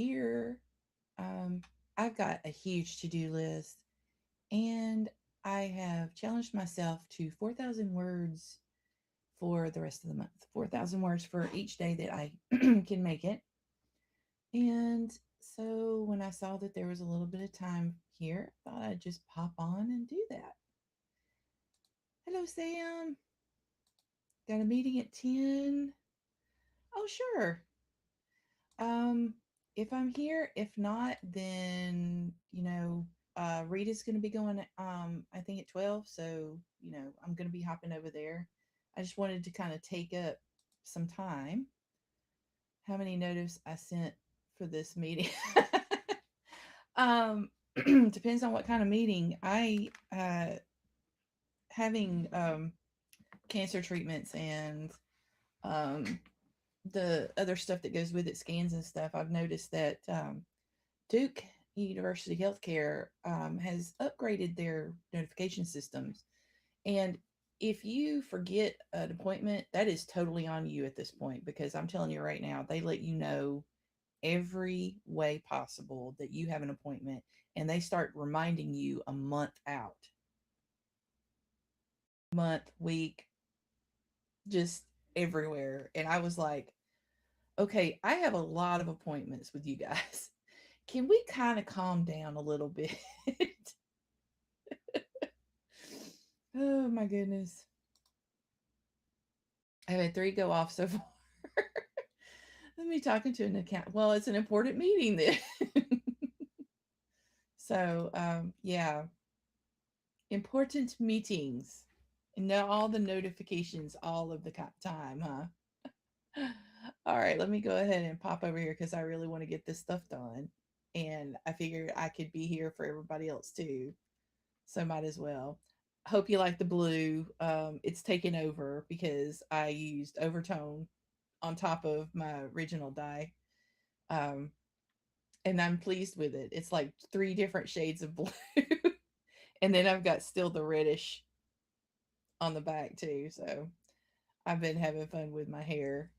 here, um, I've got a huge to do list, and I have challenged myself to 4,000 words for the rest of the month. 4,000 words for each day that I can make it. And so when I saw that there was a little bit of time here, I thought I'd just pop on and do that. Hello, Sam. Got a meeting at 10. Oh, sure. Um, if I'm here, if not, then Rita's going to be going. I think at 12. So I'm going to be hopping over there. I just wanted to kind of take up some time. How many notices I sent for this meeting? um, depends on what kind of meeting. I having cancer treatments and um the other stuff that goes with it, scans and stuff. I've noticed that Duke University Healthcare has upgraded their notification systems. And if you forget an appointment, that is totally on you at this point, because I'm telling you right now, they let you know every way possible that you have an appointment, and they start reminding you a month out, month, week, just everywhere. And I was like, okay, I have a lot of appointments with you guys. Can we kind of calm down a little bit? Oh my goodness. I've had three go off so far. Let me talking to an account. Well, it's an important meeting then. So, yeah, important meetings. And now all the notifications all of the time, huh? All right, let me go ahead and pop over here because I really want to get this stuff done. And I figured I could be here for everybody else too. So might as well. Hope you like the blue. It's taken over because I used overtone on top of my original dye. Um, and I'm pleased with it. It's like three different shades of blue. And then I've got still the reddish on the back too. So I've been having fun with my hair.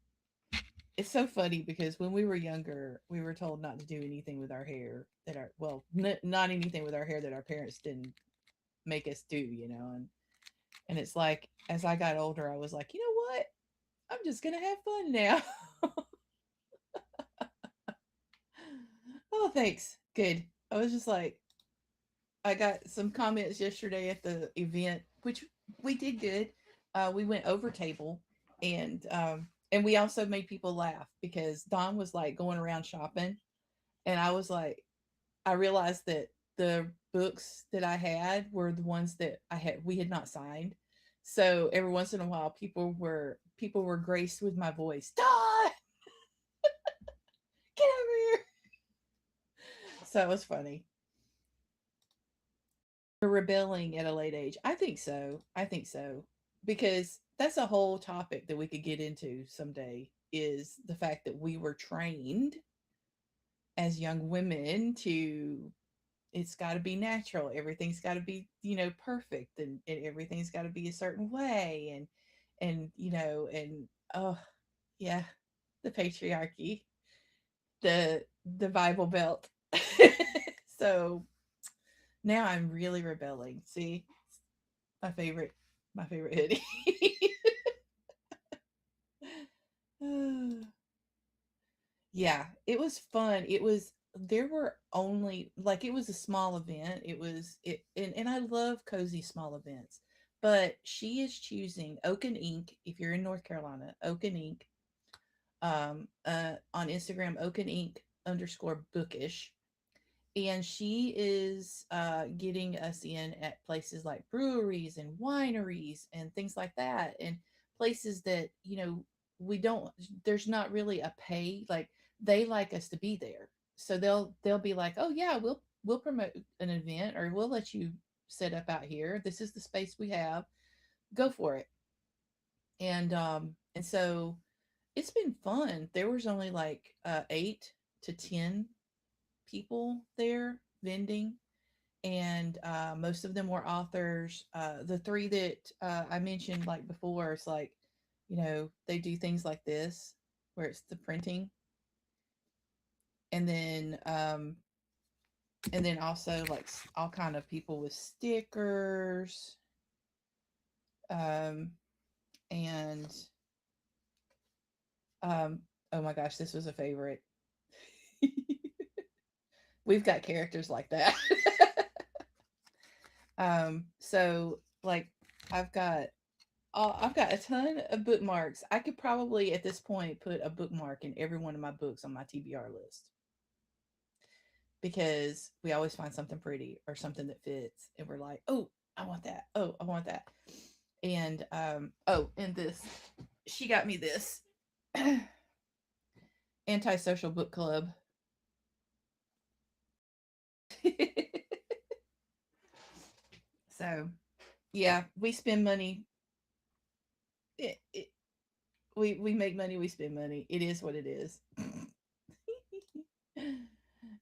It's so funny because when we were younger, we were told not to do anything with our hair that our well, not anything with our hair that our parents didn't make us do, and it's like as I got older, I was like, you know what? I'm just gonna have fun now. Oh, thanks. Good. I was just like, I got some comments yesterday at the event, which we did good. We went over table, and we also made people laugh because Don was like going around shopping, and I was like, I realized that the books that I had were the ones that we had not signed. So every once in a while, people were graced with my voice. Don, get over here. So it was funny. We're rebelling at a late age. I think so. I think so. Because that's a whole topic that we could get into someday, is the fact that we were trained as young women to, it's got to be natural. Everything's got to be, perfect, and everything's got to be a certain way. And oh, yeah, the patriarchy, the Bible Belt. So now I'm really rebelling. See, my favorite, my favorite hoodie. Yeah, it was fun. There were only, like, it was a small event. And I love cozy small events. But she is choosing Oak and Ink, if you're in North Carolina, Oak and Ink, on Instagram, Oak and Ink underscore bookish. And she is getting us in at places like breweries and wineries and things like that, and places that we don't, there's not really a pay, like, they like us to be there, so they'll be like, oh yeah, we'll promote an event, or we'll let you set up out here, this is the space we have, go for it. And so it's been fun. There was only like 8 to 10 people there vending, and most of them were authors. The three that I mentioned like before, it's like, they do things like this, where it's the printing, and then also like all kind of people with stickers, um and um oh my gosh, this was a favorite. We've got characters like that. So like I've got I've got a ton of bookmarks. I could probably at this point put a bookmark in every one of my books on my TBR list because we always find something pretty or something that fits, and we're like, oh, I want that. Oh, I want that. And oh, and this, she got me this antisocial book club. So yeah, we spend money. It, it, we make money. We spend money. It is what it is.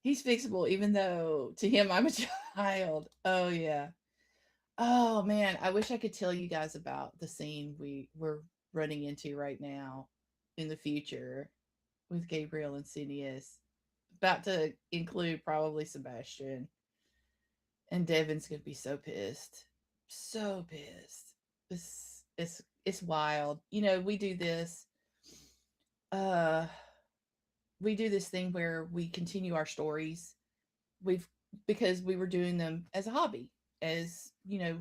He's fixable, even though to him I'm a child. Oh yeah. Oh man, I wish I could tell you guys about the scene we're running into right now in the future with Gabriel and Phineas. About to include probably Sebastian, and Devin's gonna be so pissed, so pissed. It's wild. You know, Uh, we do this thing where we continue our stories. We've Because we were doing them as a hobby, as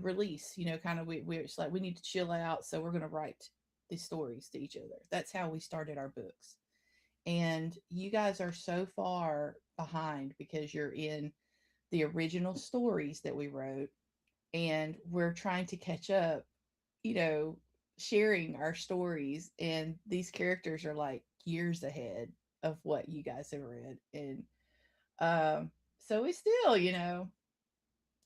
release. Kind of we're it's like we need to chill out, so we're gonna write these stories to each other. That's how we started our books. And you guys are so far behind because you're in the original stories that we wrote, and we're trying to catch up, you know, sharing our stories, and these characters are like years ahead of what you guys have read. And so we still,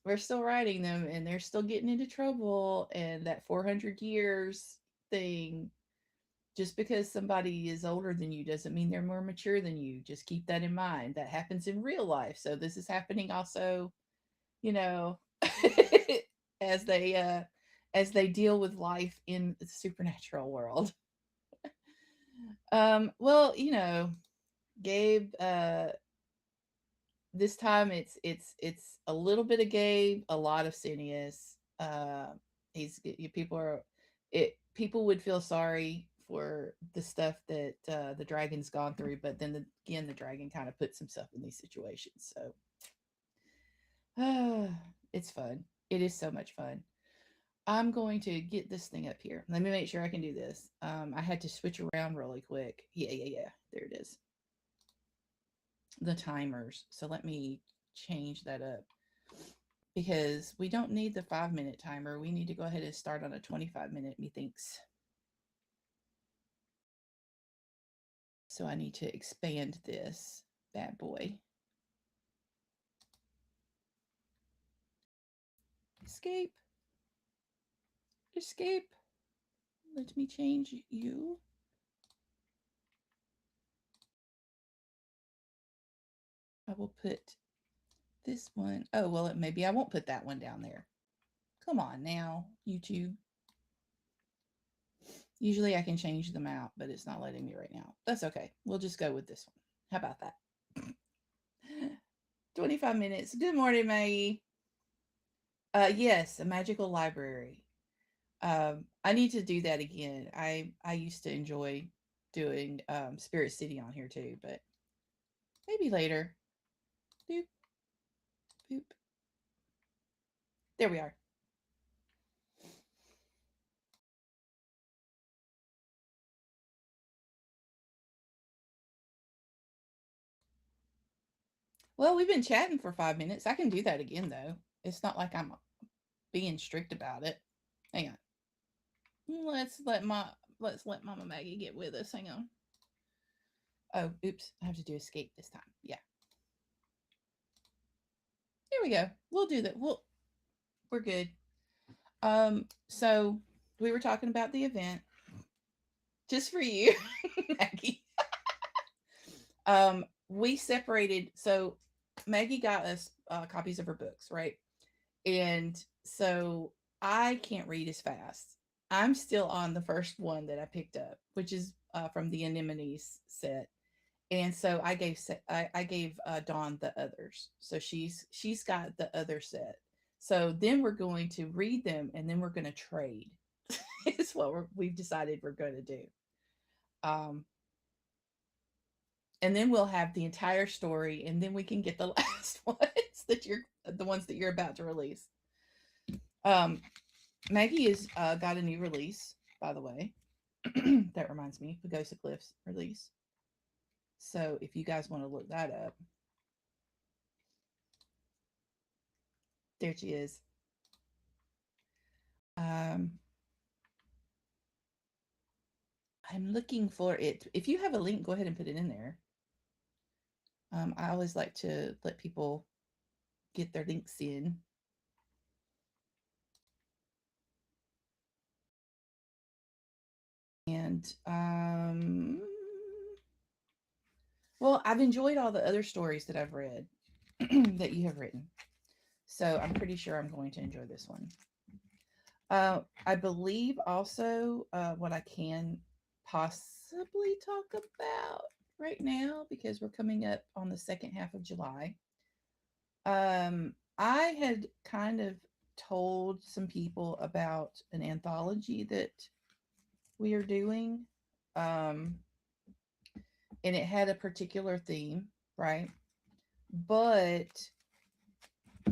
we're still writing them, and they're still getting into trouble, and that 400 years thing. Just because somebody is older than you doesn't mean they're more mature than you. Just keep that in mind. That happens in real life. So this is happening also, you know, as they deal with life in the supernatural world. Well, Gabe, this time it's a little bit of Gabe, a lot of Phineas. People are people would feel sorry for the stuff that the dragon's gone through, but then again, the dragon kind of puts himself in these situations. So it's fun. It is so much fun. I'm going to get this thing up here. Let me make sure I can do this. I had to switch around really quick. Yeah. There it is. The timers. So let me change that up because we don't need the 5-minute timer. We need to go ahead and start on a 25-minute, methinks. So I need to expand this bad boy. Escape. Escape. Let me change you. I will put this one. Oh, well, maybe I won't put that one down there. Come on now, YouTube. Usually I can change them out, but it's not letting me right now. That's okay. We'll just go with this one. How about that? 25 minutes. Good morning, Maggie. Yes, a magical library. I need to do that again. I used to enjoy doing Spirit City on here too, but maybe later. Boop, boop. There we are. Well, we've been chatting for 5 minutes. I can do that again though. It's not like I'm being strict about it. Hang on. Let's let Mama Maggie get with us. Hang on. Oh, oops. I have to do escape this time. Yeah. Here we go. We'll do that. We're good. So we were talking about the event just for you, Maggie. We separated. So Maggie got us copies of her books, right? And so I can't read as fast. I'm still on the first one that I picked up, which is from the Anemones set. And so I gave Dawn the others, so she's got the other set. So then we're going to read them, and then we're going to trade. Is what we've decided we're going to do. Um, and then we'll have the entire story, and then we can get the last ones that you're about to release. Um, Maggie has got a new release, by the way. That reminds me, the Ghost of Cliffs release. So if you guys want to look that up, there she is. Um, I'm looking for it. If you have a link, go ahead and put it in there. I always like to let people get their links in. And well, I've enjoyed all the other stories that I've read that you have written. So I'm pretty sure I'm going to enjoy this one. I believe also what I can possibly talk about right now, because we're coming up on the second half of July. I had kind of told some people about an anthology that we are doing. Um, and it had a particular theme, right? But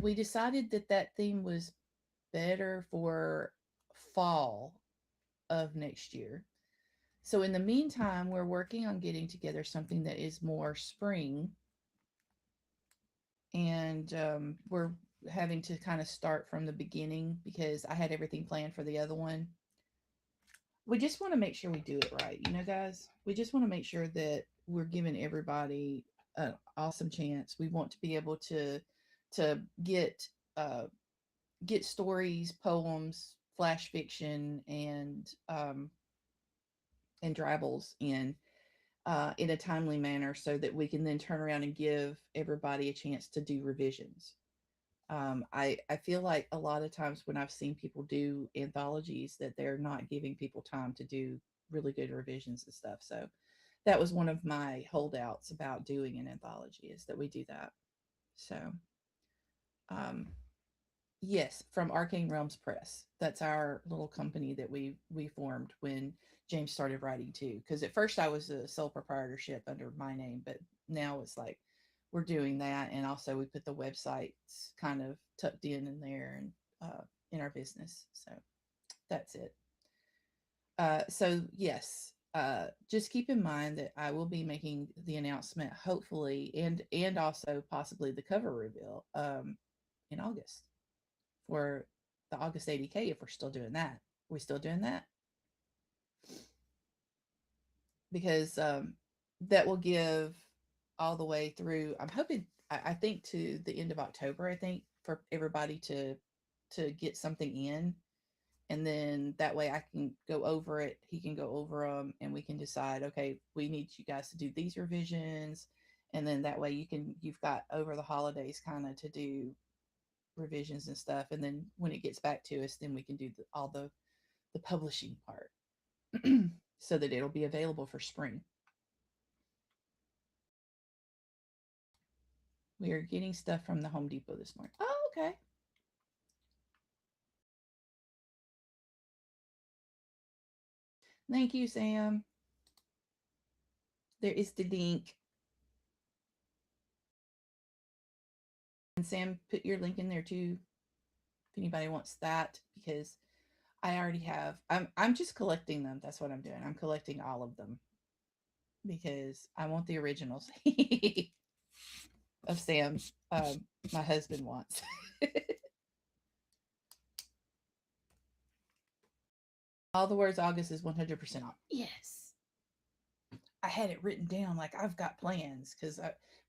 we decided that that theme was better for fall of next year. So in the meantime, we're working on getting together something that is more spring, and we're having to kind of start from the beginning because I had everything planned for the other one. We just want to make sure we do it right, guys. We just want to make sure that we're giving everybody an awesome chance. We want to be able to uh, get stories, poems, flash fiction, and dribbles in a timely manner, so that we can then turn around and give everybody a chance to do revisions. I feel like a lot of times when I've seen people do anthologies, that they're not giving people time to do really good revisions and stuff. So that was one of my holdouts about doing an anthology, is that we do that. So um, yes, from Arcane Realms Press. That's our little company that we formed when James started writing too. Because at first I was a sole proprietorship under my name, but now it's like we're doing that, and also we put the websites kind of tucked in there, and in our business. So that's it. So yes, just keep in mind that I will be making the announcement, hopefully, and also possibly the cover reveal in August for the August 80K, if we're still doing that. Are we still doing that? Because that will give all the way through. I'm hoping, I think, to the end of October, I think, for everybody to get something in. And then that way I can go over it. He can go over them, and we can decide, okay, we need you guys to do these revisions. And then that way you've got over the holidays kind of to do revisions and stuff, and then when it gets back to us, then we can do all the publishing part, so that it'll be available for spring. We are getting stuff from the Home Depot this morning. Oh, okay. Thank you, Sam. There is the link. And Sam, put your link in there too, if anybody wants that, because I already have. I'm just collecting them. That's what I'm doing. I'm collecting all of them because I want the originals of Sam. My husband wants. All the words August is 100% off. Yes. I had it written down, like I've got plans, because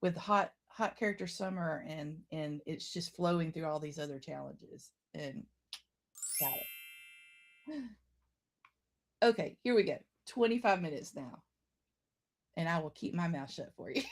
with hot character summer, and it's just flowing through all these other challenges, and got it. Okay, here we go. 25 minutes now, and I will keep my mouth shut for you.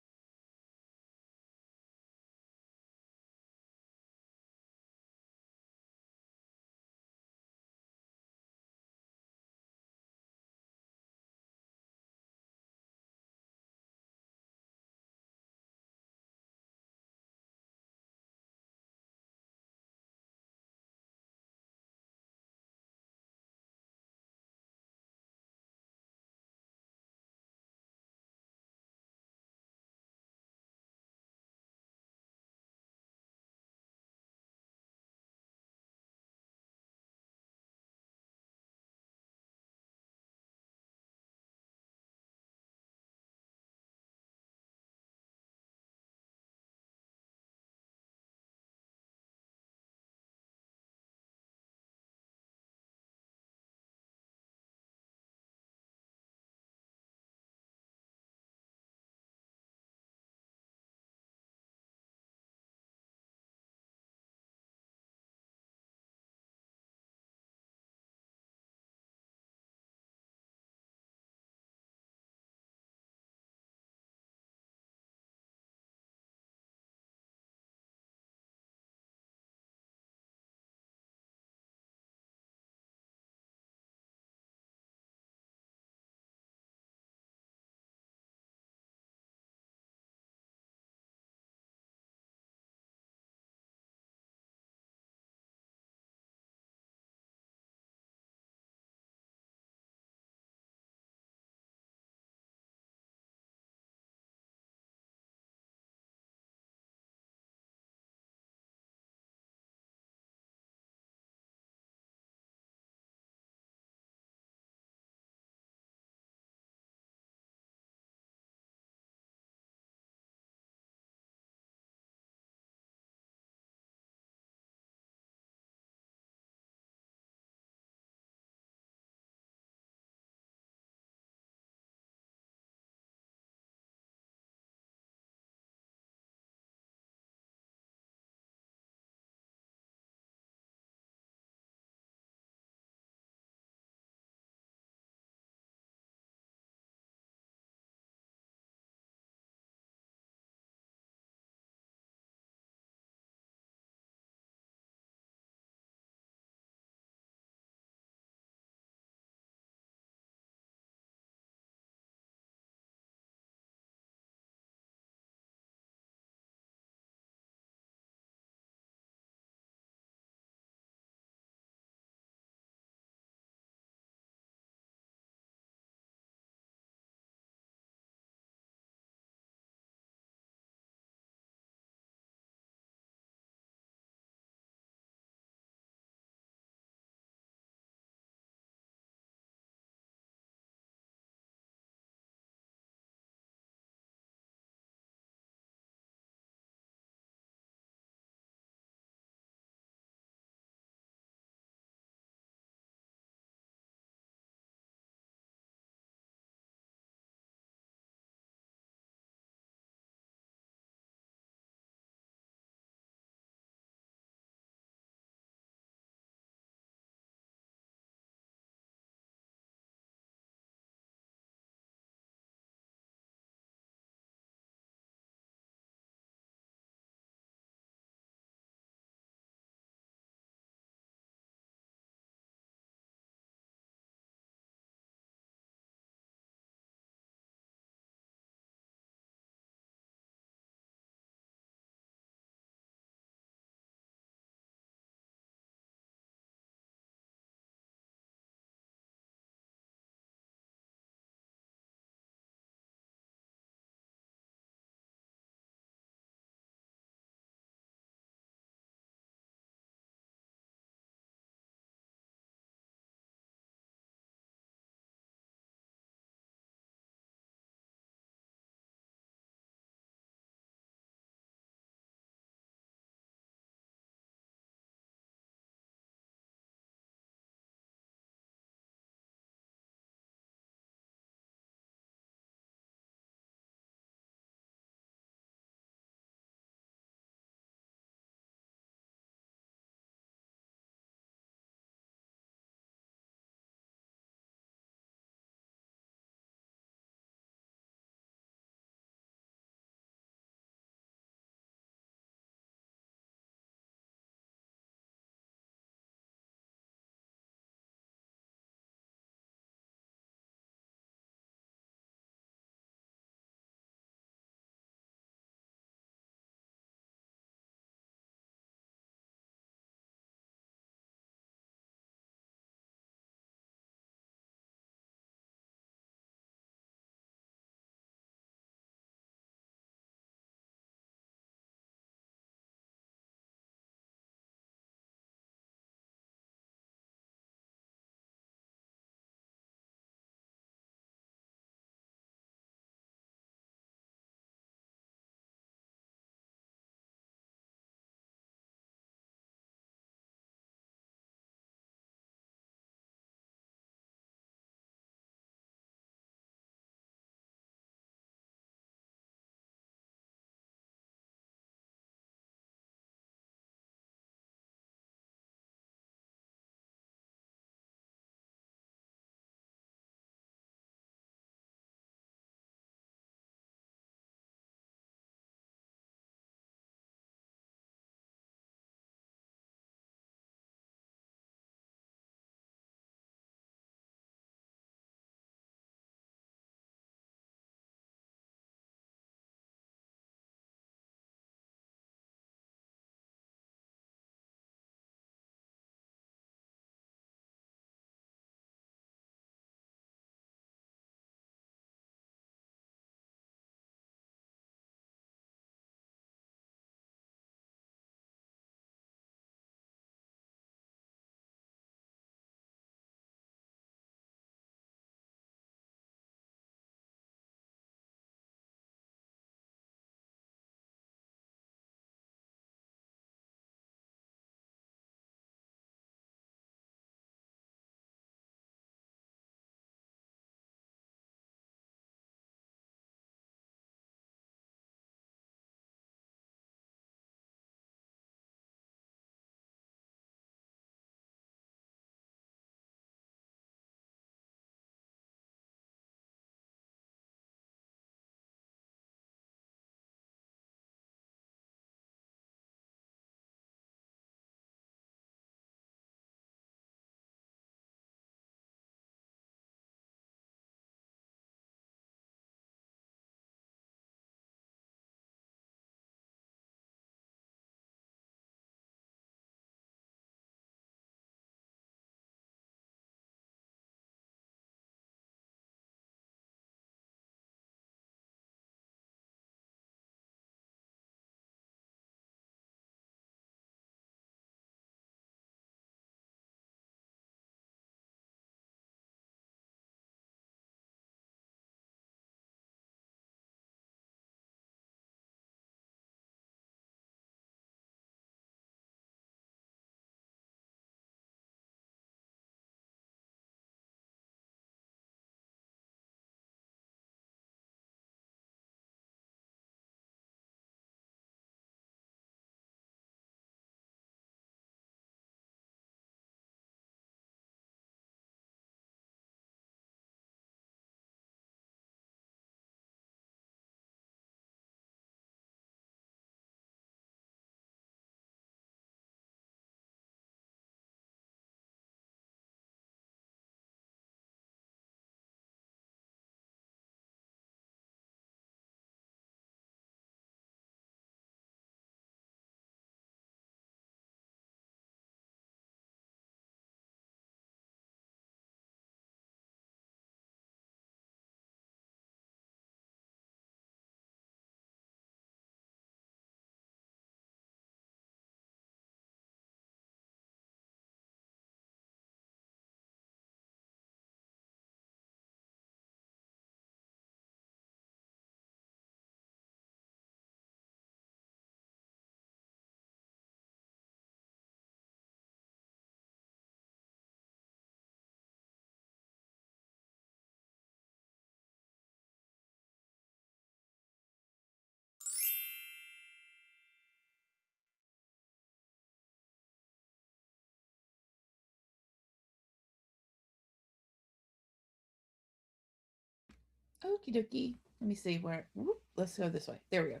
Okie dokie. Let me see where. Whoop, let's go this way. There we go.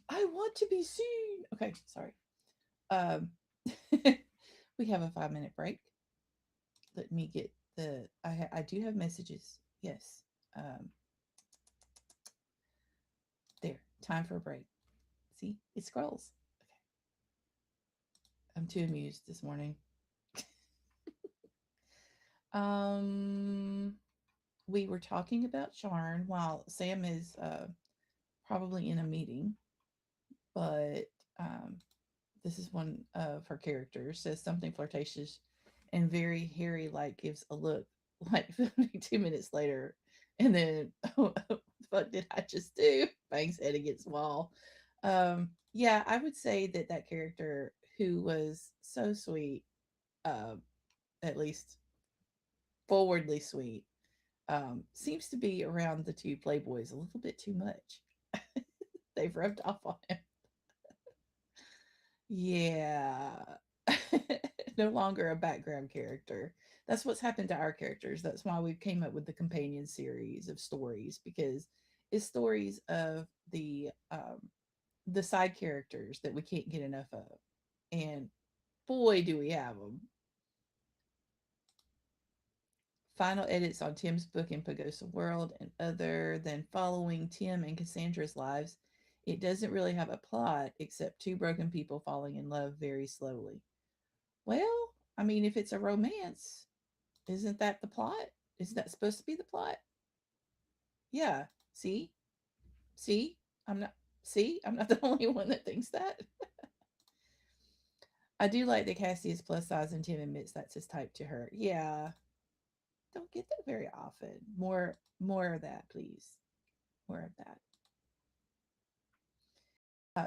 I want to be seen. Okay, sorry. Um, we have a 5 minute break. Let me get the. I do have messages. Yes. Um, there. Time for a break. See, it scrolls. Okay. I'm too amused this morning. Um, we were talking about Charn while Sam is probably in a meeting, but um, this is one of her characters says something flirtatious and very hairy, like gives a look like 2 minutes later, and then oh, what the fuck did I just do? Bangs head against the wall. Yeah, I would say that that character who was so sweet, um, at least forwardly sweet, seems to be around the two playboys a little bit too much. They've rubbed off on him. Yeah. No longer a background character. That's what's happened to our characters. That's why we came up with the companion series of stories because it's stories of the side characters that we can't get enough of. And boy do we have them. Final edits on Tim's book in Pagosa World, and other than following Tim and Cassandra's lives, it doesn't really have a plot except two broken people falling in love very slowly. Well, I mean, if it's a romance, isn't that the plot? Isn't that supposed to be the plot? Yeah. See? See? I'm not I'm not the only one that thinks that. I do like that Cassie is plus size and Tim admits that's his type to her. Yeah. Don't get that very often. More of that, please. More of that.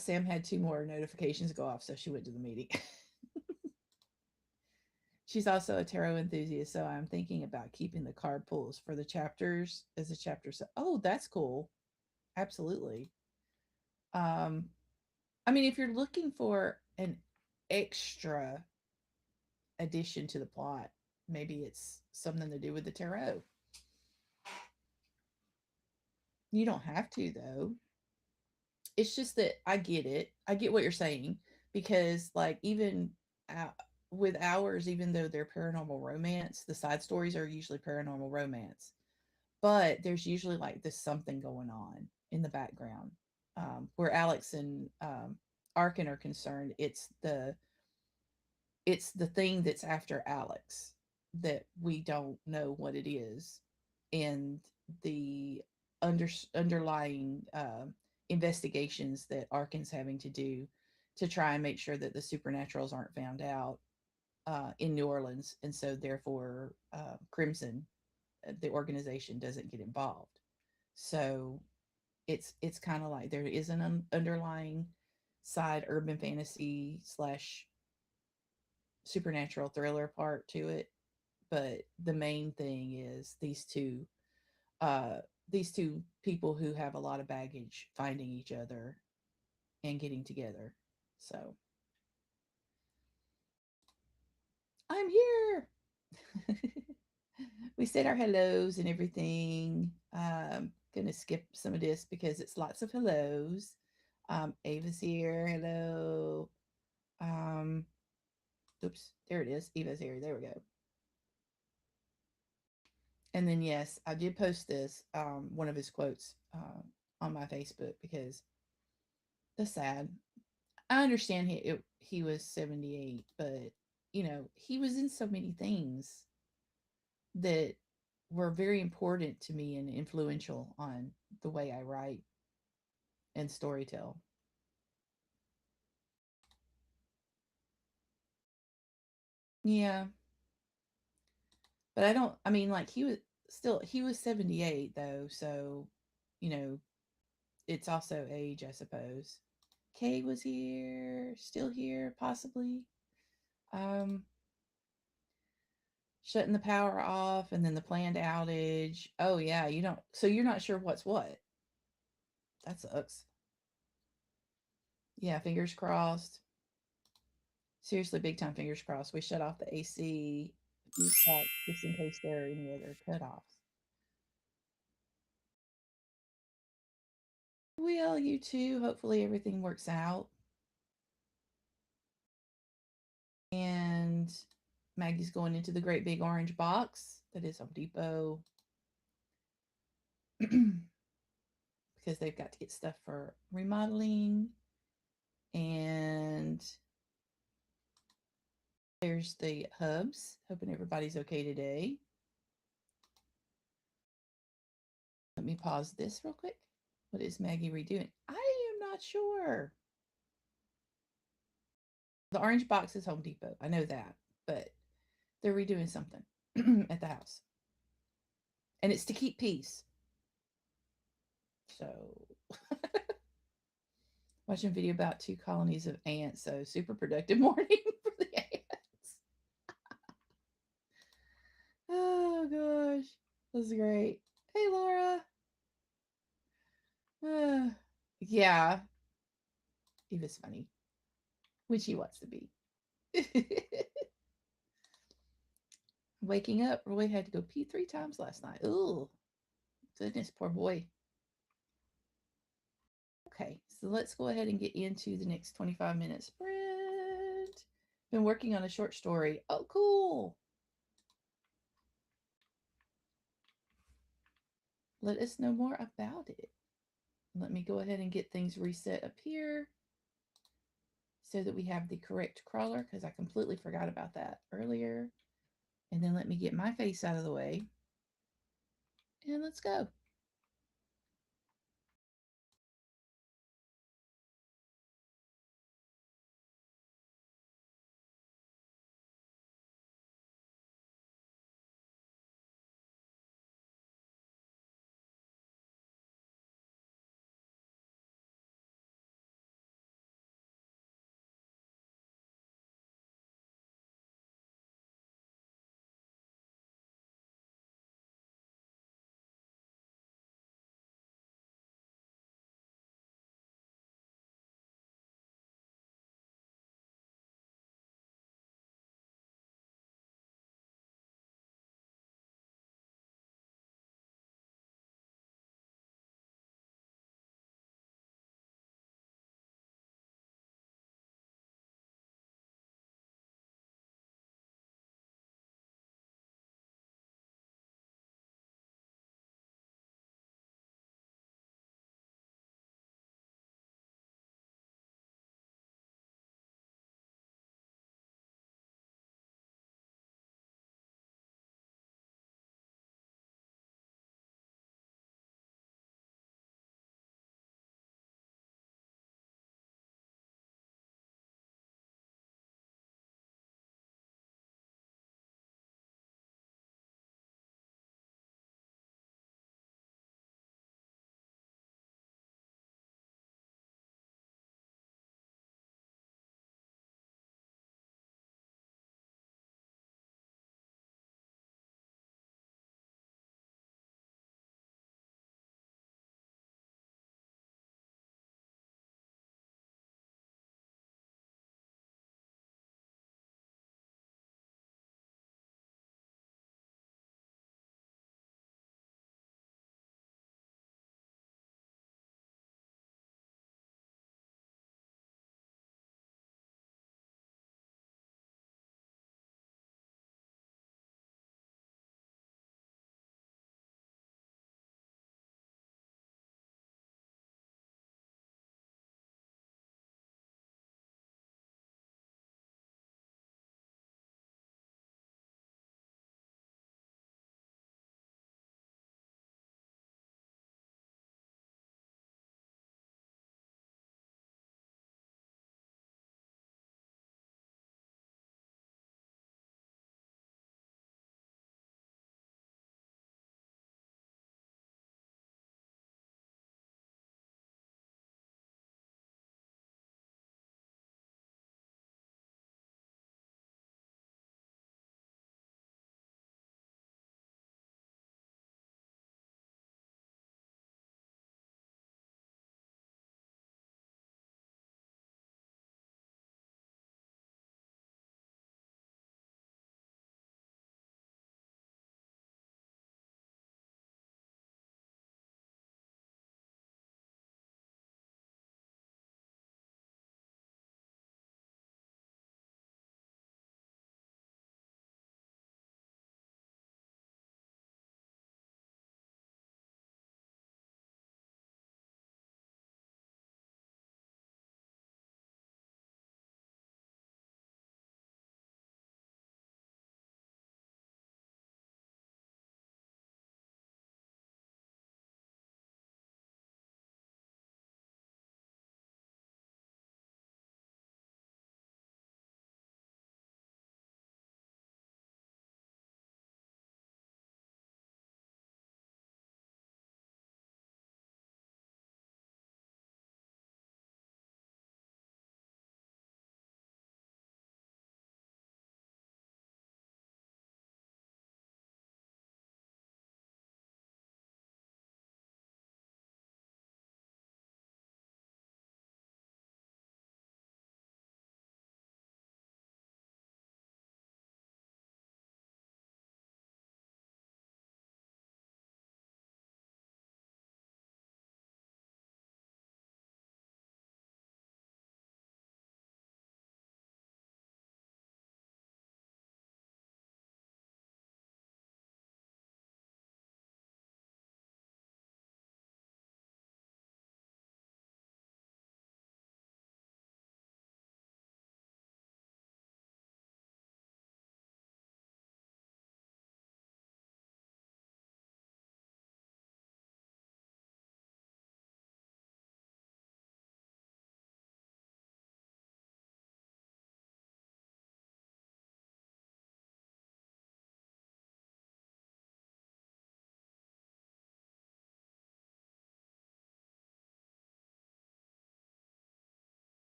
Sam had two more notifications go off, so she went to the meeting. She's also a tarot enthusiast, so I'm thinking about keeping the card pulls for the chapters as a chapter. So, oh, that's cool. Absolutely. Um, I mean, if you're looking for an extra addition to the plot, maybe it's something to do with the tarot. You don't have to, though. It's just that I get it. I get what you're saying because, like, even uh, with ours, even though they're paranormal romance, the side stories are usually paranormal romance, but there's usually like this something going on in the background. Where Alex and Arkin are concerned, it's the thing that's after Alex that we don't know what it is, and the underlying investigations that Arkin's having to do to try and make sure that the supernaturals aren't found out in New Orleans, and so therefore Crimson, the organization, doesn't get involved. So it's kind of like there is an underlying side urban fantasy slash supernatural thriller part to it, but the main thing is uh these two people who have a lot of baggage finding each other and getting together. So I'm here. We said our hellos and everything. Gonna skip some of this because it's lots of hellos. Ava's here. Hello. Um, oops, there it is. Eva's here. There we go. And then yes, I did post this, one of his quotes, on my Facebook because that's sad. I understand he was 78, but he was in so many things that were very important to me and influential on the way I write and storytell. Yeah, but I mean, like, he was 78 though, so you know, it's also age, I suppose. Kay was here, still here, possibly. Um, Shutting the power off and then the planned outage. Oh yeah, so you're not sure what's what. That sucks. Yeah, fingers crossed. Seriously, big time fingers crossed. We shut off the AC just in case there are any other cutoffs. will. You too. Hopefully everything works out. And Maggie's going into the great big orange box that is Home Depot because they've got to get stuff for remodeling. And there's the hubs. Hoping everybody's okay today. Let me pause this real quick. What is Maggie redoing? I am not sure. The orange box is Home Depot. I know that, but they're redoing something at the house. And it's to keep peace. So, watching a video about 2 colonies of ants. So, super productive morning for the ants. Oh, gosh. This is great. Hey, Laura. Yeah, Eva's funny, when she wants to be. Waking up, Roy had to go pee 3 times last night. Oh, goodness, poor boy. Okay, so let's go ahead and get into the next 25-minute sprint. Been working on a short story. Oh, cool. Let us know more about it. Let me go ahead and get things reset up here so that we have the correct crawler because I completely forgot about that earlier. And then let me get my face out of the way. And let's go.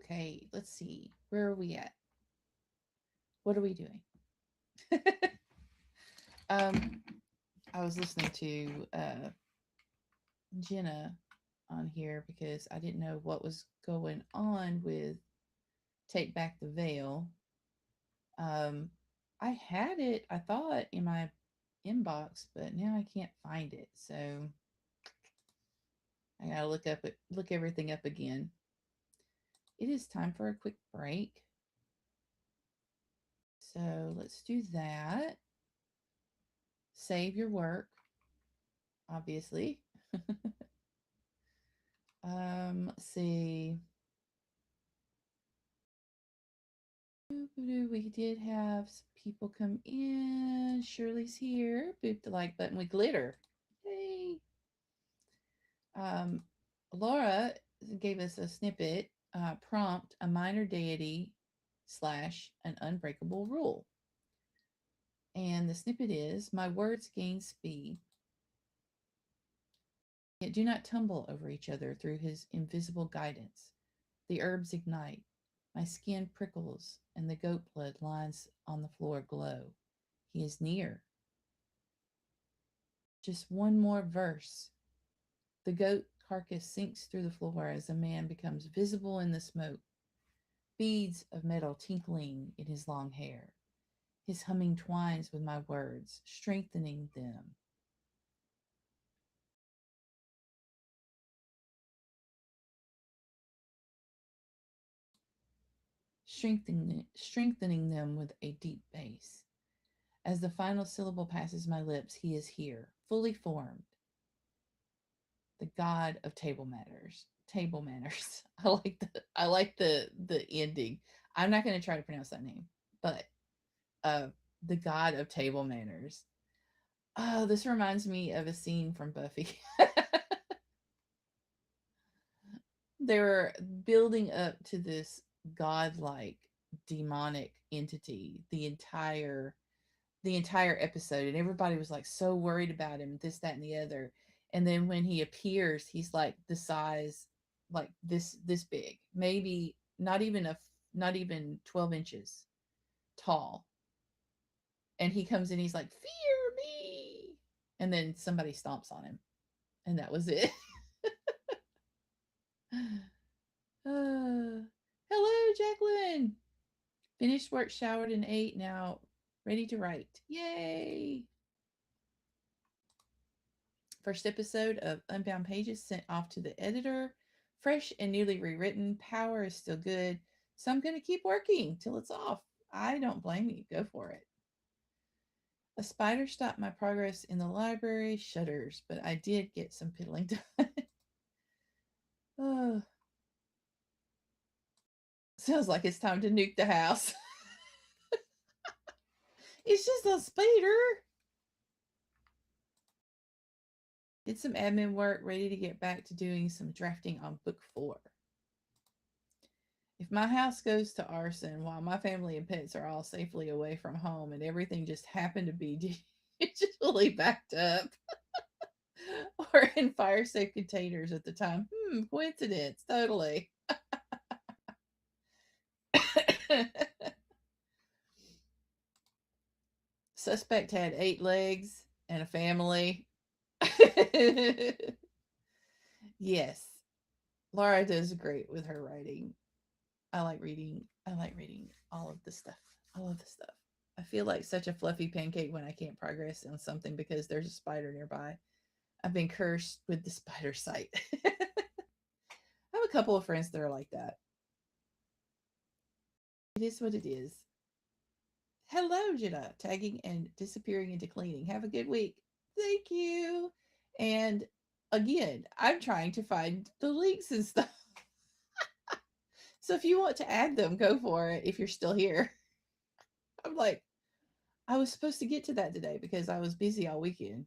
Okay, let's see. Where are we at? What are we doing? um, I was listening to Jenna on here because I didn't know what was going on with Take Back the Veil. Um, I had it, I thought, in my inbox, but now I can't find it. So I gotta look everything up again. It is time for a quick break. So let's do that. Save your work, obviously. Let's see. We did have some people come in. Shirley's here. Boop the like button with glitter. Yay. Um, Laura gave us a snippet prompt, a minor deity slash an unbreakable rule. And the snippet is my words gain speed, yet do not tumble over each other through his invisible guidance. The herbs ignite. My skin prickles, and the goat blood lines on the floor glow. He is near. Just one more verse. The goat carcass sinks through the floor as a man becomes visible in the smoke, beads of metal tinkling in his long hair. His humming twines with my words, strengthening them. Strengthening them with a deep bass. As the final syllable passes my lips, he is here, fully formed, the god of table manners. Table manners. I like the ending. I'm not going to try to pronounce that name, but uh, the god of table manners. Oh, this reminds me of a scene from Buffy. They were building up to this godlike demonic entity the entire episode, and everybody was like so worried about him, this, that, and the other. And then when he appears, he's like the size, like this big, maybe not even 12 inches tall. And he comes in, he's like, fear me. And then somebody stomps on him, and that was it. Hello, Jacqueline. Finished work, showered, and ate. Now ready to write. Yay! First episode of Unbound Pages sent off to the editor. Fresh and newly rewritten. Power is still good. So I'm going to keep working till it's off. I don't blame you. Go for it. A spider stopped my progress in the library. Shudders, but I did get some piddling done. Oh, sounds like it's time to nuke the house. It's just a spider. Did some admin work, ready to get back to doing some drafting on book 4. If my house goes to arson while my family and pets are all safely away from home and everything just happened to be digitally backed up or in fire safe containers at the time, coincidence, totally. Suspect had 8 legs and a family. Yes, Laura does great with her writing. I like reading. I like reading all of the stuff. All of the stuff. I feel like such a fluffy pancake when I can't progress on something because there's a spider nearby. I've been cursed with the spider sight. I have a couple of friends that are like that. It is what it is. Hello, Jenna. Tagging and disappearing into cleaning. Have a good week. Thank you. And again, I'm trying to find the links and stuff. So if you want to add them, go for it if you're still here. I'm like, I was supposed to get to that today because I was busy all weekend.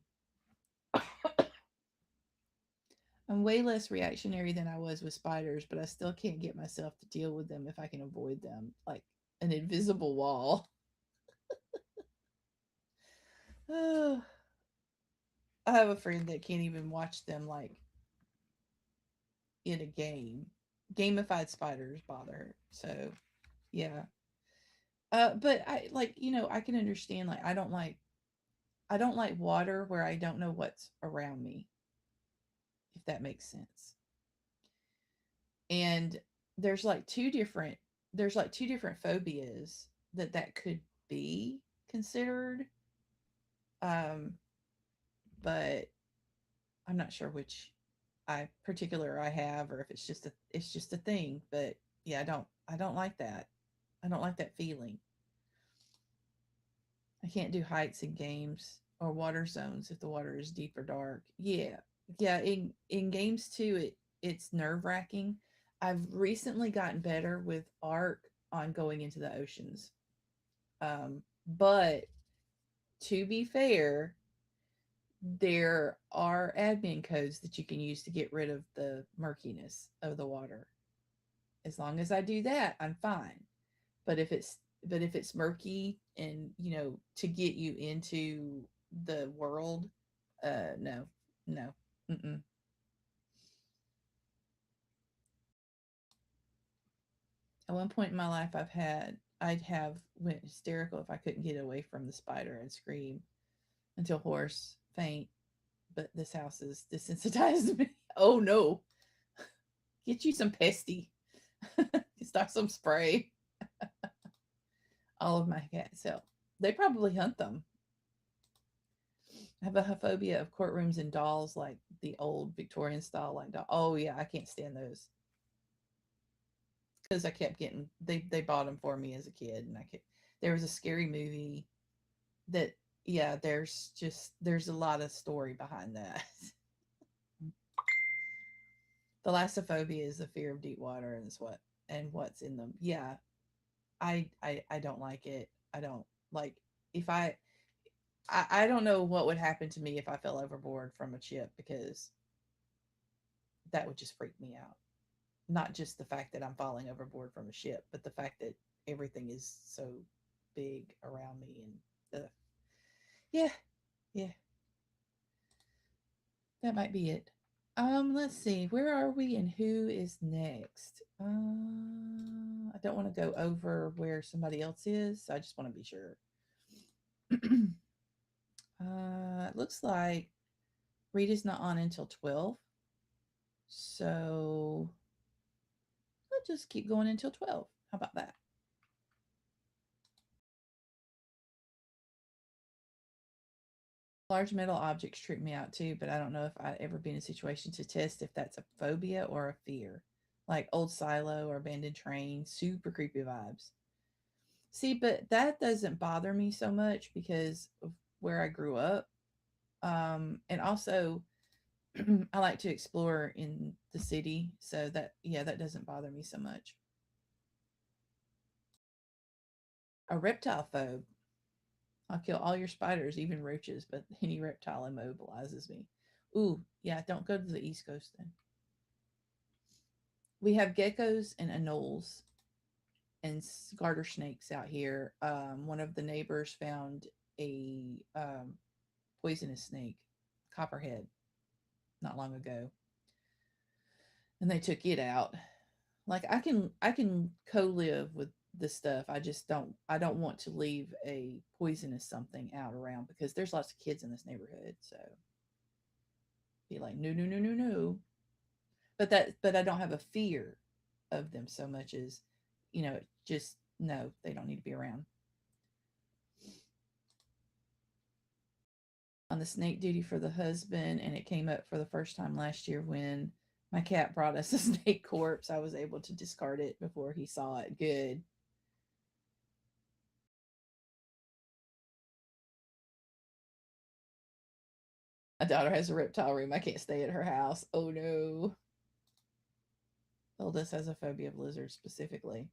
I'm way less reactionary than I was with spiders, but I still can't get myself to deal with them if I can avoid them, like an invisible wall. I have a friend that can't even watch them like in a game Gamified spiders bother her. So yeah. But I like, I can understand, like, I don't like water where I don't know what's around me, if that makes sense. And there's like two different there's like two different phobias that could be considered. Um, but I'm not sure which I have, or if it's just a thing. But yeah, I don't like that. I don't like that feeling. I can't do heights in games or water zones if the water is deep or dark. Yeah. Yeah, in games too, it's nerve-wracking. I've recently gotten better with Ark on going into the oceans. But to be fair, there are admin codes that you can use to get rid of the murkiness of the water. As long as I do that, I'm fine. But if it's murky, and to get you into the world, no, no. Mm-mm. At one point in my life, I'd have went hysterical if I couldn't get away from the spider and scream until hoarse, faint. But this house has desensitized me. Oh no! Get you some pesty. Start some spray. All of my cats help. They probably hunt them. I have a phobia of courtrooms and dolls, like the old Victorian style, like doll. Oh yeah, I can't stand those because I kept getting they bought them for me as a kid, and I kept there was a scary movie that yeah, there's a lot of story behind that. Thalassophobia is the fear of deep water, and what's in them. Yeah, I don't like it. I don't like if I don't know what would happen to me if I fell overboard from a ship, because that would just freak me out. Not just the fact that I'm falling overboard from a ship, but the fact that everything is so big around me, and yeah, yeah, that might be it. Let's see, where are we and who is next? I don't want to go over where somebody else is, so I just want to be sure. It looks like Rita's not on until 12, so let's just keep going until 12. How about that? Large metal objects trip me out too, but I don't know if I'd ever be in a situation to test if that's a phobia or a fear. Like old silo or abandoned train, super creepy vibes. See, but that doesn't bother me so much because of where I grew up. And also I like to explore in the city, so that yeah, that doesn't bother me so much. A reptile phobe. I'll kill all your spiders, even roaches, but any reptile immobilizes me. Ooh, yeah, don't go to the East Coast then. We have geckos and anoles and garter snakes out here. One of the neighbors found a poisonous snake, copperhead, not long ago, and they took it out. Like I can co-live with this stuff. I don't want to leave a poisonous something out around because there's lots of kids in this neighborhood. So be like, no, no, no, no, no. But I don't have a fear of them so much as, just no, they don't need to be around. On the snake duty for the husband, and it came up for the first time last year when my cat brought us a snake corpse. I was able to discard it before he saw it. Good. My daughter has a reptile room. I can't stay at her house. Oh no. Eldest has a phobia of lizards specifically.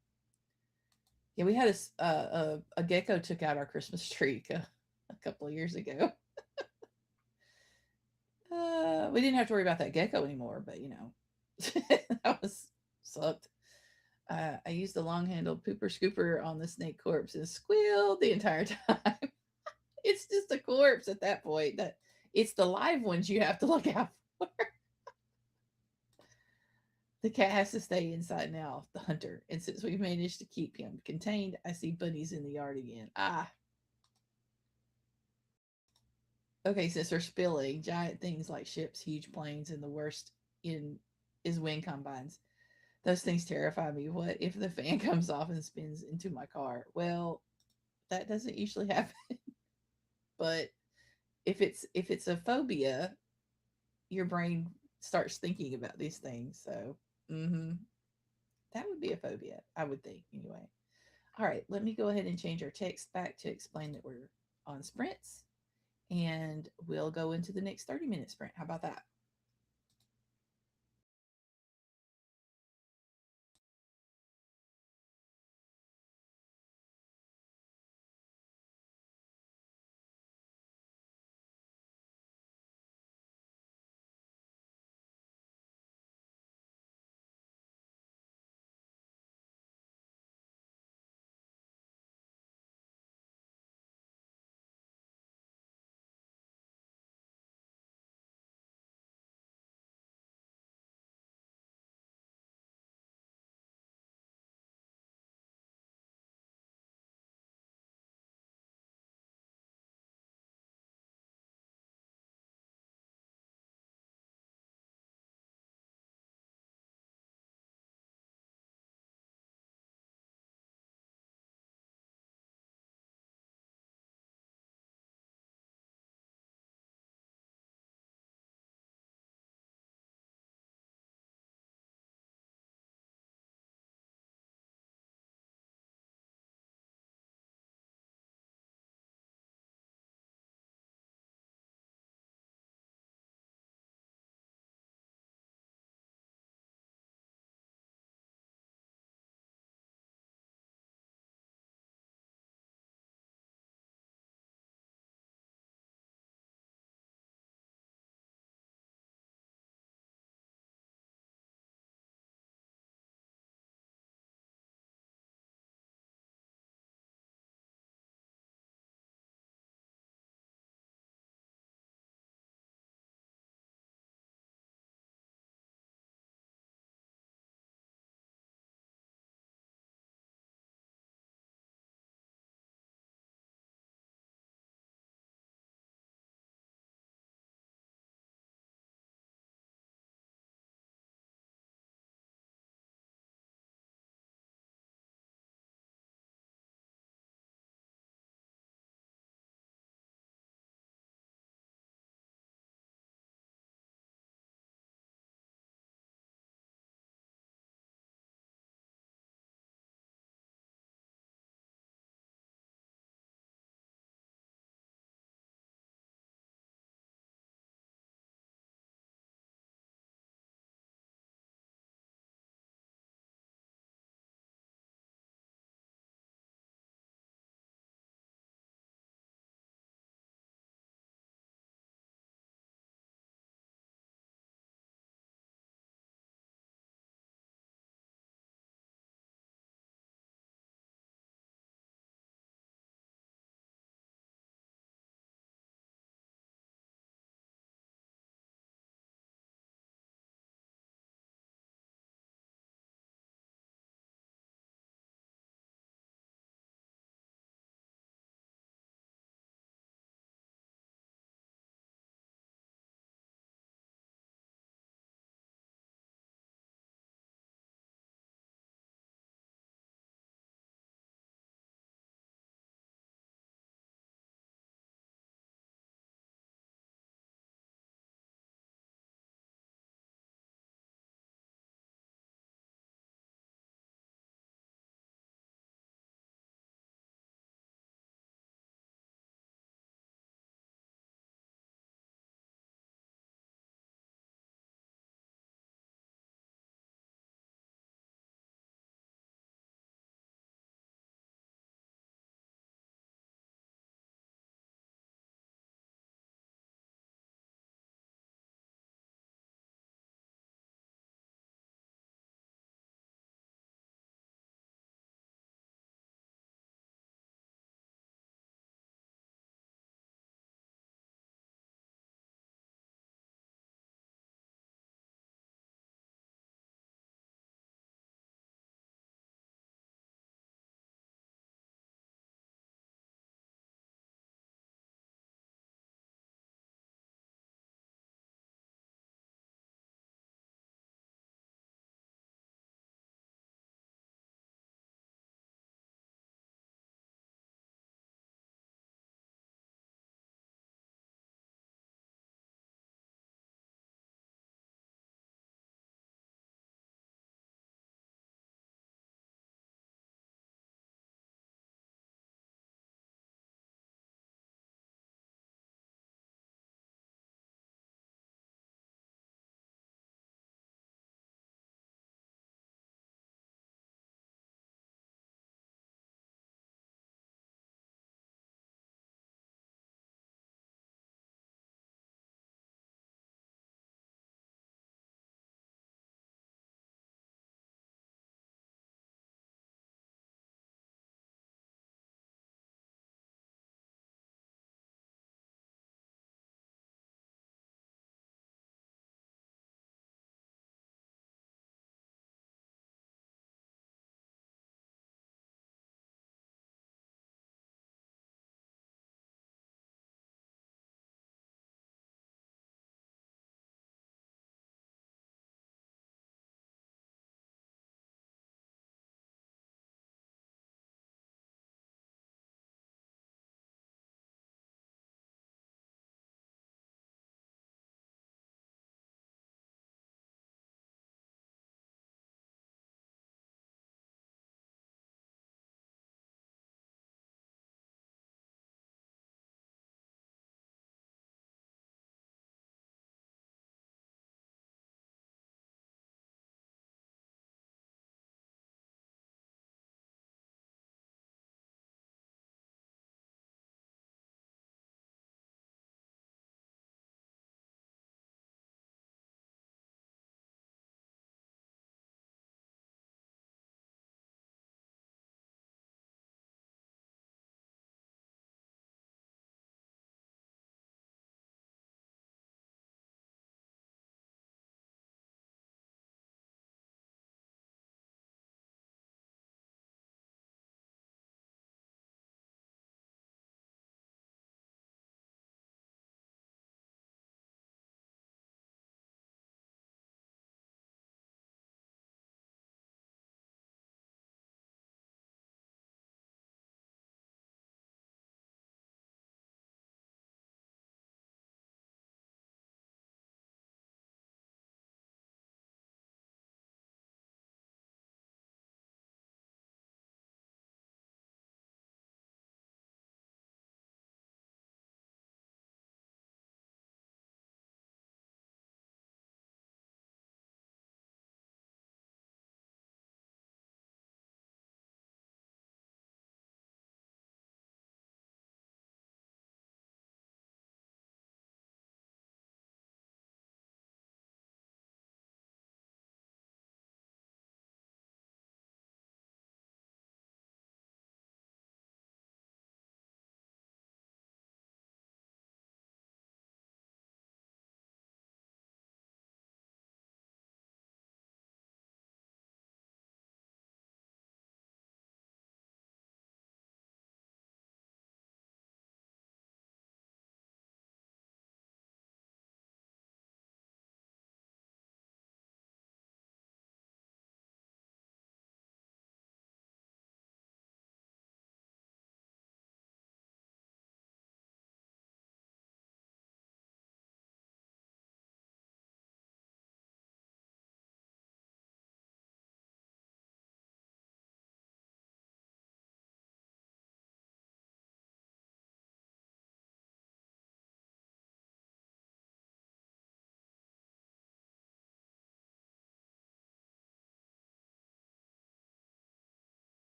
Yeah, we had a gecko took out our Christmas tree a couple of years ago. We didn't have to worry about that gecko anymore, but that was sucked. I used the long handled pooper scooper on the snake corpse and squealed the entire time. It's just a corpse at that point. That it's the live ones you have to look out for. The cat has to stay inside now, the hunter. And since we've managed to keep him contained, I see bunnies in the yard again. Ah, okay, since they're spilling, giant things like ships, huge planes, and the worst in is wind combines. Those things terrify me. What if the fan comes off and spins into my car? Well, that doesn't usually happen, but if it's a phobia, your brain starts thinking about these things. So, mm-hmm, that would be a phobia, I would think, anyway. All right, let me go ahead and change our text back to explain that we're on sprints, and we'll go into the next 30-minute sprint. How about that?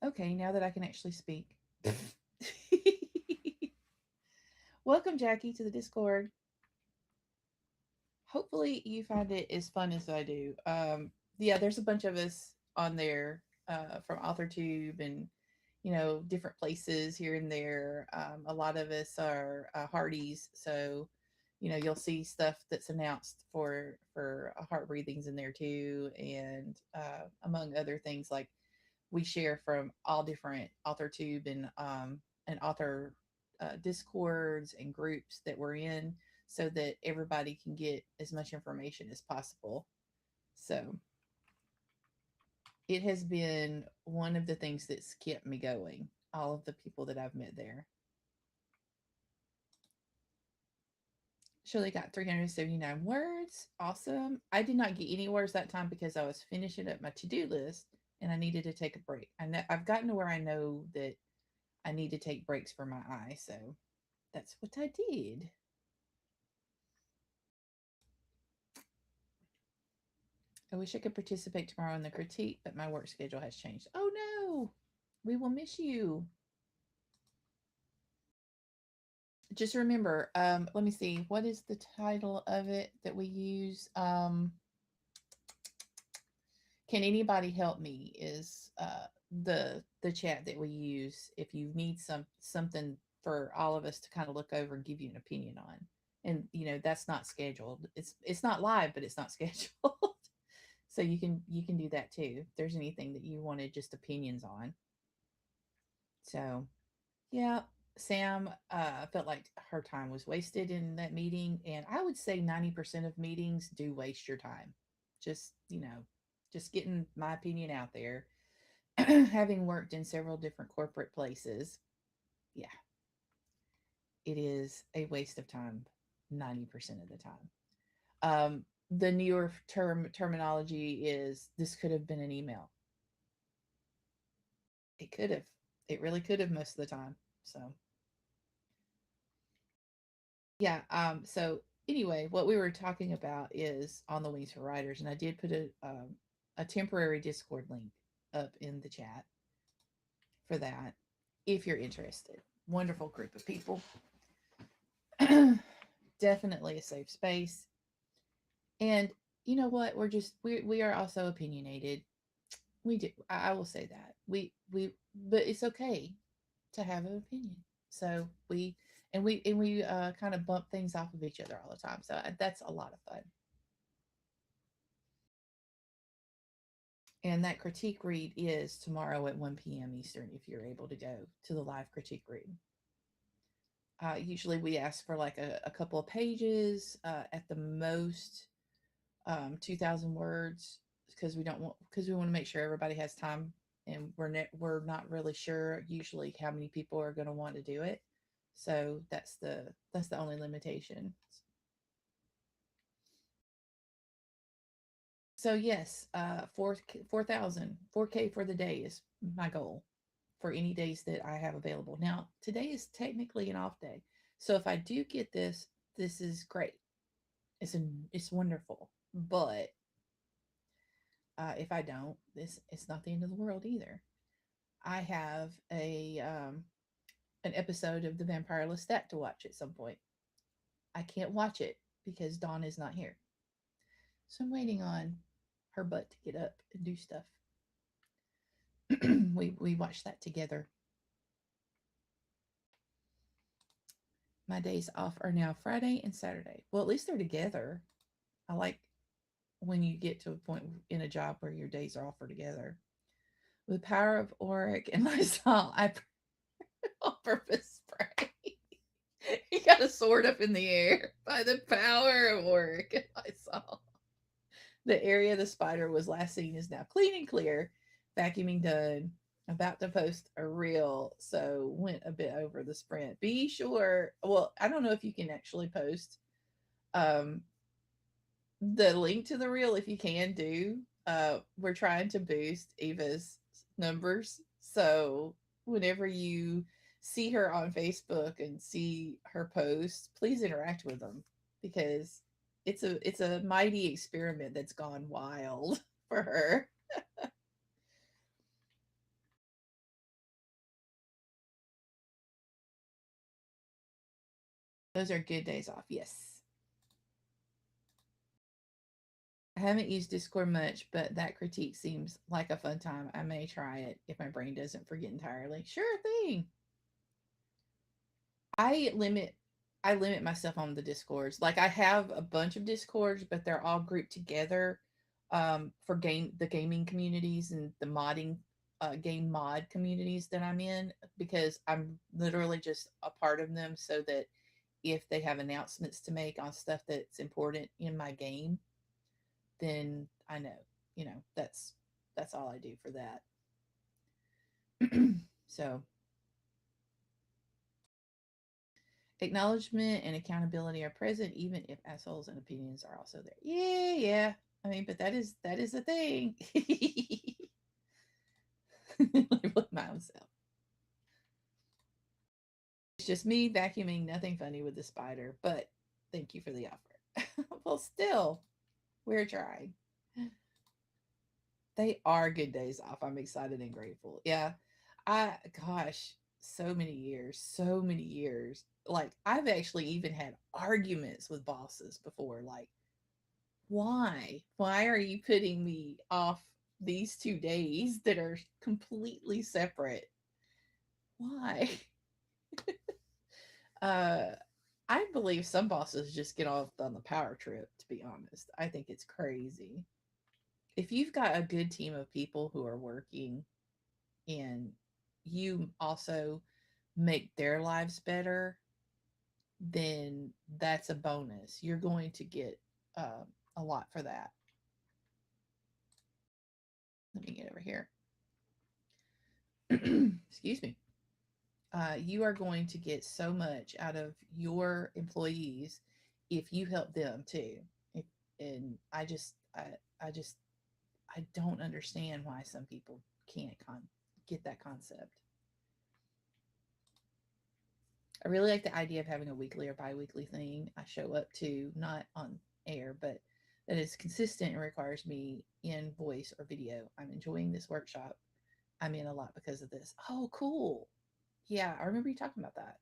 Okay, now that I can actually speak. Welcome, Jackie, to the Discord. Hopefully, you find it as fun as I do. Yeah, there's a bunch of us on there from AuthorTube and different places here and there. A lot of us are Hardies, so you'll see stuff that's announced for heart breathings in there too, and among other things like we share from all different AuthorTube and author discords and groups that we're in so that everybody can get as much information as possible. So it has been one of the things that's kept me going. All of the people that I've met there. Shirley got 379 words. Awesome. I did not get any words that time because I was finishing up my to-do list and I needed to take a break. I've gotten to where I know that I need to take breaks for my eye, so that's what I did. I wish I could participate tomorrow in the critique, but my work schedule has changed. Oh no, we will miss you. Just remember, let me see, what is the title of it that we use? Can anybody help me? Is the chat that we use if you need something for all of us to kind of look over and give you an opinion on. And that's not scheduled. It's not live, but it's not scheduled. So you can do that too if there's anything that you wanted just opinions on. So yeah, Sam felt like her time was wasted in that meeting, and I would say 90% of meetings do waste your time. Just just getting my opinion out there. Having worked in several different corporate places, yeah, it is a waste of time 90% of the time. The newer terminology is this could have been an email. It could have. It really could have most of the time. So yeah. So anyway, what we were talking about is on the Wings for Writers, and I did put a temporary Discord link up in the chat for that if you're interested. Wonderful group of people. Definitely a safe space. And you know what? We are also opinionated. We do. I will say that. But it's okay to have an opinion. So we kind of bump things off of each other all the time. So that's a lot of fun. And that critique read is tomorrow at 1 p.m. Eastern if you're able to go to the live critique read. Usually we ask for like a couple of pages, at the most 2,000 words because we want to make sure everybody has time, and we're not really sure usually how many people are going to want to do it. So that's the only limitation. So yes, 4,000 4K for the day is my goal for any days that I have available. Now today is technically an off day, so if I do get this, this is great. It's wonderful, but if I don't, this it's not the end of the world either. I have a an episode of The Vampire Lestat to watch at some point. I can't watch it because Dawn is not here, so I'm waiting on her butt to get up and do stuff. We watched that together. My days off are now Friday and Saturday. Well, at least they're together. I like when you get to a point in a job where your days are are together. With the power of Auric and Lysol, I on purpose spray. He got a sword up in the air by the power of Auric and Lysol. The area the spider was last seen is now clean and clear. Vacuuming done. About to post a reel, so went a bit over the sprint. Be sure. Well, I don't know if you can actually post um the link to the reel. If you can do, we're trying to boost Eva's numbers. So whenever you see her on Facebook and see her posts, please interact with them because it's a mighty experiment that's gone wild for her. Those are good days off. Yes. I haven't used Discord much, but that critique seems like a fun time. I may try it if my brain doesn't forget entirely. Sure thing. I limit I limit myself on the discords. Like I have a bunch of discords, but they're all grouped together for the gaming communities and the modding game mod communities that I'm in because I'm literally just a part of them so that if they have announcements to make on stuff that's important in my game, then I know, that's all I do for that. So acknowledgement and accountability are present, even if assholes and opinions are also there. Yeah, yeah. I mean, but that is the thing. With my own self. It's just me vacuuming, nothing funny with the spider, but thank you for the offer. Well, still, we're trying. They are good days off. I'm excited and grateful. Yeah. Gosh, so many years, so many years. Like, I've actually even had arguments with bosses before. Like, why? Why are you putting me off these 2 days that are completely separate? Why? Uh, I believe some bosses just get off on the power trip, to be honest. I think it's crazy. If you've got a good team of people who are working and you also make their lives better, then that's a bonus. You're going to get a lot for that. Let me get over here. Excuse me. You are going to get so much out of your employees if you help them too. If, and I just, I don't understand why some people can't get that concept. I really like the idea of having a weekly or bi-weekly thing I show up to, not on air, but that is consistent and requires me in voice or video. I'm enjoying this workshop. I'm in a lot because of this. Oh, cool. Yeah, I remember you talking about that.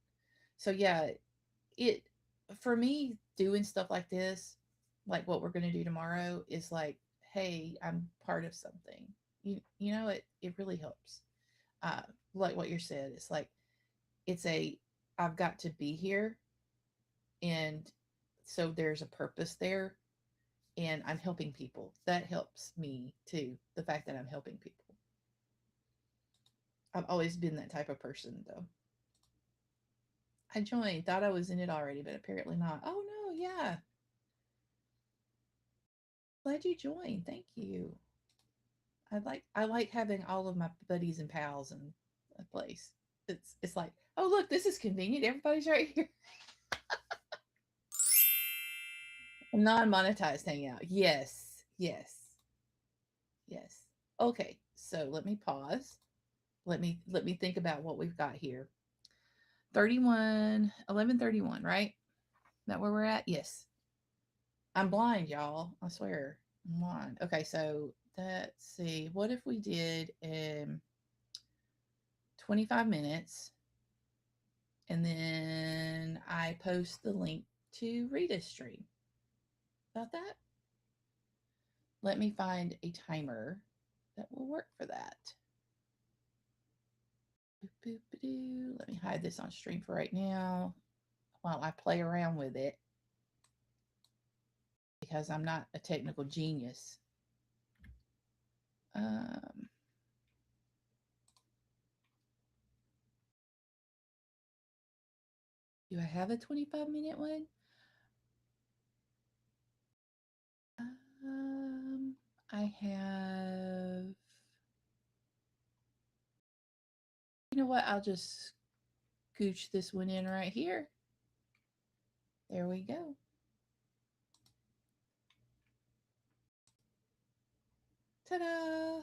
So yeah, it for me doing stuff like this, like what we're going to do tomorrow, is like, hey, I'm part of something. It really helps. Uh, like what you said, it's like it's a I've got to be here, and so there's a purpose there, and I'm helping people. That helps me too. The fact that I'm helping people. I've always been that type of person, though. I joined, thought I was in it already, but apparently not. Oh no, yeah. Glad you joined. Thank you. I like having all of my buddies and pals in a place. It's like, oh look, this is convenient. Everybody's right here. Non-monetized hangout. Yes. Yes. Yes. Okay. So let me pause. Let me think about what we've got here. 11:31, right? Is that where we're at? Yes. I'm blind, y'all. I swear. I'm blind. Okay, so let's see. What if we did 25 minutes and then I post the link to Rita's stream? About that? Let me find a timer that will work for that. Let me hide this on stream for right now while I play around with it because I'm not a technical genius. Um, do I have a 25-minute one? Um, I have. You know what? I'll just gooch this one in right here. There we go. Ta-da!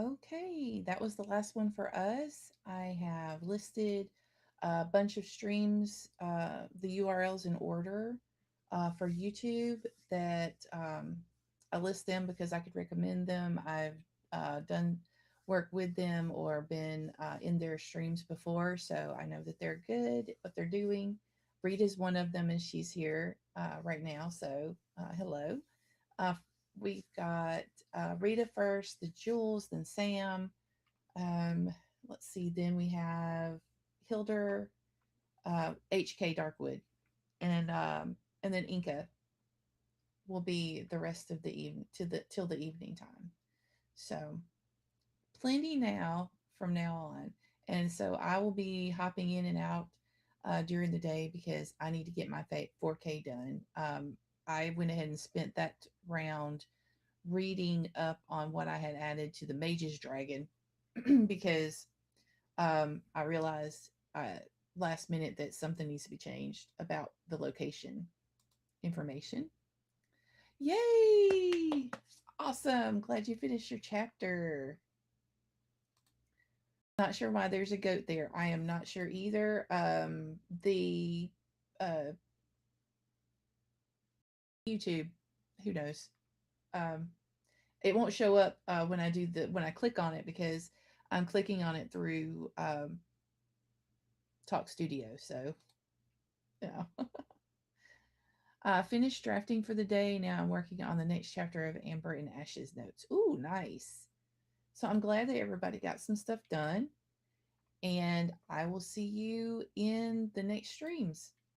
Okay, that was the last one for us. I have listed a bunch of streams, the URLs in order for YouTube that I list them because I could recommend them. I've done work with them or been in their streams before, so I know that they're good, what they're doing. Rita's one of them, and she's here right now, so hello. Uh, we've got Rita first, the Jules, then Sam. Um, let's see, then we have Hilder, HK Darkwood, and then Inca will be the rest of the evening to the till the evening time. So plenty now from now on, and so I will be hopping in and out during the day because I need to get my 4K done. I went ahead and spent that round reading up on what I had added to the Mage's Dragon because I realized last minute that something needs to be changed about the location information. Yay! Awesome. Glad you finished your chapter. Not sure why there's a goat there. I am not sure either. The uh, YouTube, who knows? Um, it won't show up when I do the when I click on it because I'm clicking on it through Talk Studio. So yeah. Finished drafting for the day. Now I'm working on the next chapter of Amber and Ash's notes. Ooh, nice. So I'm glad that everybody got some stuff done. And I will see you in the next streams.